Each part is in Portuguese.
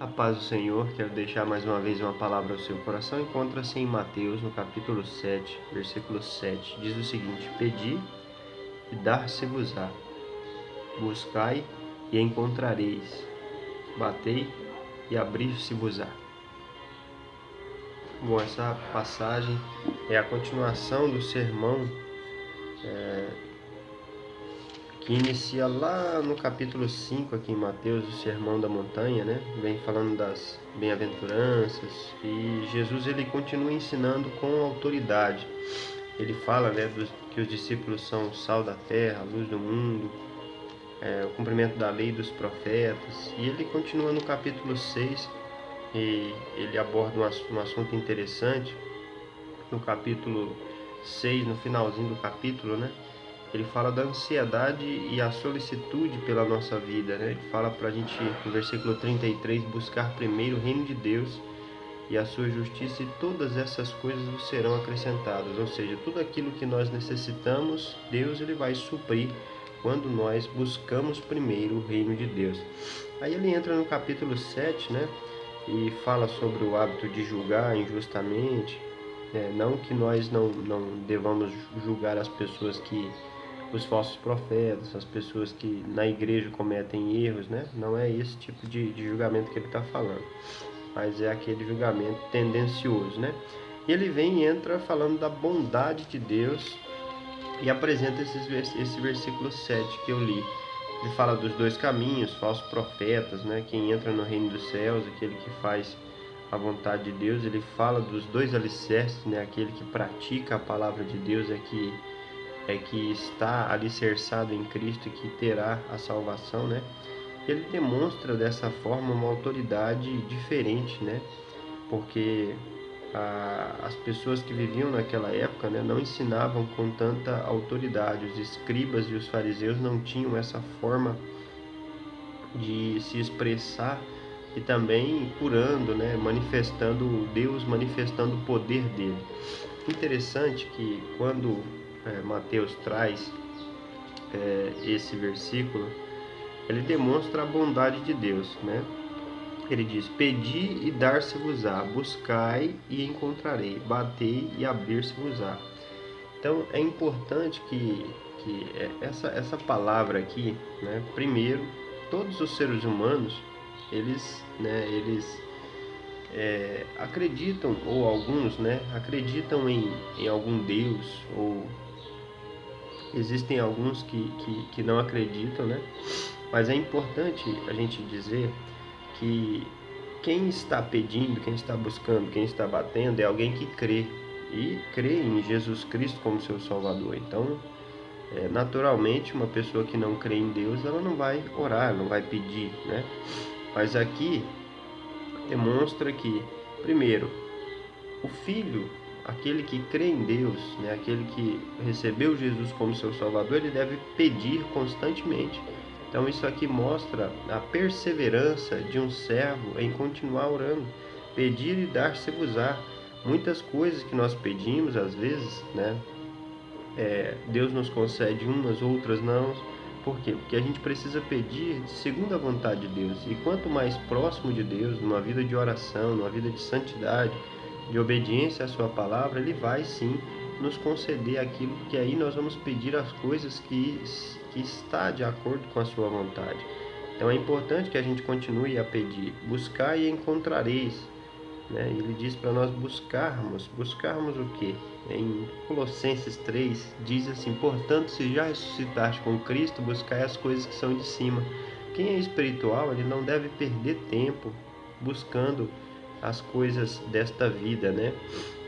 A paz do Senhor, quero deixar mais uma vez uma palavra ao seu coração. Encontra-se em Mateus, no capítulo 7, versículo 7. Diz o seguinte: Pedi e dar-se-vos-á. Buscai e encontrareis. Batei e abrir-se-vos-á. Bom, essa passagem é a continuação do sermão que inicia lá no capítulo 5 aqui em Mateus, o Sermão da Montanha, né? Vem falando das bem-aventuranças e Jesus ele continua ensinando com autoridade. Ele fala, né, que os discípulos são o sal da terra, a luz do mundo, o cumprimento da lei dos profetas. E ele continua no capítulo 6 e ele aborda um assunto interessante. No capítulo 6, no finalzinho do capítulo, né? Ele fala da ansiedade e a solicitude pela nossa vida, né? Ele fala para a gente, no versículo 33, buscar primeiro o reino de Deus e a sua justiça, e todas essas coisas vos serão acrescentadas. Ou seja, tudo aquilo que nós necessitamos, Deus ele vai suprir quando nós buscamos primeiro o reino de Deus. Aí ele entra no capítulo 7, né? E fala sobre o hábito de julgar injustamente. Não que nós não devamos julgar as pessoas os falsos profetas, as pessoas que na igreja cometem erros, né? Não é esse tipo de julgamento que ele está falando, mas é aquele julgamento tendencioso, né? Ele vem e entra falando da bondade de Deus e apresenta esse versículo 7 que eu li. Ele fala dos dois caminhos, falsos profetas, né? Quem entra no reino dos céus, aquele que faz a vontade de Deus. Ele fala dos dois alicerces, né? Aquele que pratica a palavra de Deus que está alicerçado em Cristo e que terá a salvação, né? Ele demonstra dessa forma uma autoridade diferente, né? Porque as pessoas que viviam naquela época, né, não ensinavam com tanta autoridade. Os escribas e os fariseus não tinham essa forma de se expressar e também curando, né, manifestando Deus, manifestando o poder dele. Interessante que quando Mateus traz esse versículo, ele demonstra a bondade de Deus, né? Ele diz: Pedi e dar-se-vos-á, buscai e encontrarei, batei e abrir-se-vos-á. Então é importante que essa palavra aqui, né? Primeiro, todos os seres humanos, eles acreditam, ou alguns, né? Acreditam em algum Deus, ou existem alguns que não acreditam, né? Mas é importante a gente dizer que quem está pedindo, quem está buscando, quem está batendo é alguém que crê e crê em Jesus Cristo como seu Salvador. Então, naturalmente, uma pessoa que não crê em Deus, ela não vai orar, não vai pedir, né? Mas aqui demonstra que, primeiro, o Filho, aquele que crê em Deus, né, aquele que recebeu Jesus como seu Salvador, ele deve pedir constantemente. Então isso aqui mostra a perseverança de um servo em continuar orando. Pedir e dar-se-vos-á. Muitas coisas que nós pedimos, às vezes, né, Deus nos concede umas, outras não. Por quê? Porque a gente precisa pedir segundo a vontade de Deus. E quanto mais próximo de Deus, numa vida de oração, numa vida de santidade, de obediência à sua palavra, Ele vai sim nos conceder aquilo que aí nós vamos pedir as coisas que está de acordo com a sua vontade. Então é importante que a gente continue a pedir. Buscar e encontrareis, né? Ele diz para nós buscarmos o quê? Em Colossenses 3 diz assim: portanto, se já ressuscitaste com Cristo, buscai as coisas que são de cima. Quem é espiritual, ele não deve perder tempo buscando as coisas desta vida, né?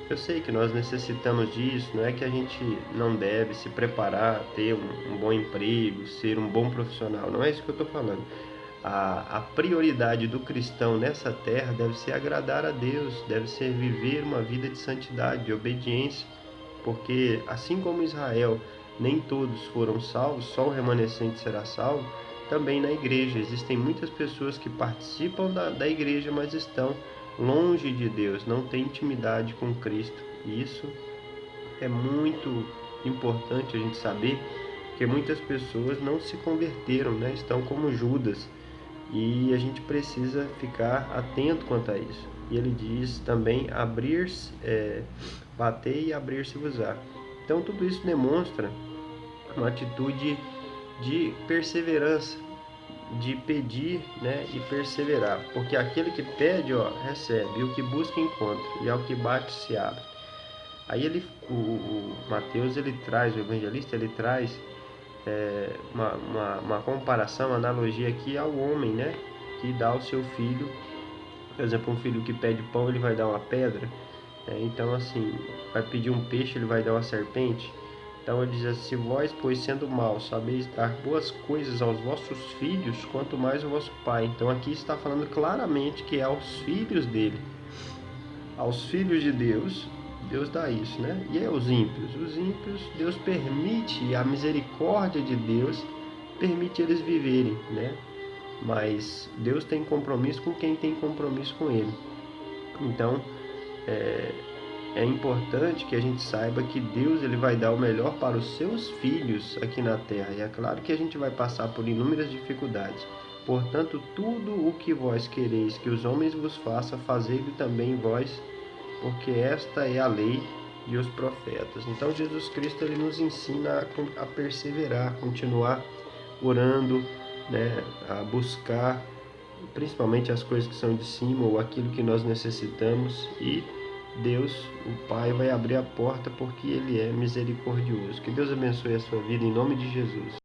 Eu sei que nós necessitamos disso, não é que a gente não deve se preparar, ter um bom emprego, ser um bom profissional, não é isso que eu estou falando. A prioridade do cristão nessa terra deve ser agradar a Deus, deve ser viver uma vida de santidade, de obediência, porque assim como Israel, nem todos foram salvos, só o remanescente será salvo. Também na igreja existem muitas pessoas que participam da igreja, mas estão longe de Deus, não têm intimidade com Cristo. E isso é muito importante a gente saber, porque muitas pessoas não se converteram, né? Estão como Judas, E a gente precisa ficar atento quanto a isso. E ele diz também bater e abrir-se-vos-á. Então tudo isso demonstra uma atitude de perseverança, de pedir, né, e perseverar, porque aquele que pede, recebe, e o que busca encontra, e ao que bate se abre. Aí o Mateus, o evangelista, ele traz uma comparação, uma analogia aqui ao homem, né, que dá ao seu filho, por exemplo, um filho que pede pão, ele vai dar uma pedra. Então, assim, vai pedir um peixe, ele vai dar uma serpente. Então ele diz assim: se vós, pois sendo maus, sabeis dar boas coisas aos vossos filhos, quanto mais o vosso Pai. Então aqui está falando claramente que é aos filhos dele, aos filhos de Deus, Deus dá isso, né? E aos ímpios? Os ímpios, Deus permite, a misericórdia de Deus permite eles viverem, né? Mas Deus tem compromisso com quem tem compromisso com Ele. Então, é importante que a gente saiba que Deus ele vai dar o melhor para os seus filhos aqui na terra. E é claro que a gente vai passar por inúmeras dificuldades. Portanto, tudo o que vós quereis que os homens vos façam, fazei-o também vós, porque esta é a lei e os profetas. Então, Jesus Cristo ele nos ensina a perseverar, a continuar orando, né, a buscar principalmente as coisas que são de cima ou aquilo que nós necessitamos, e Deus, o Pai, vai abrir a porta porque Ele é misericordioso. Que Deus abençoe a sua vida em nome de Jesus.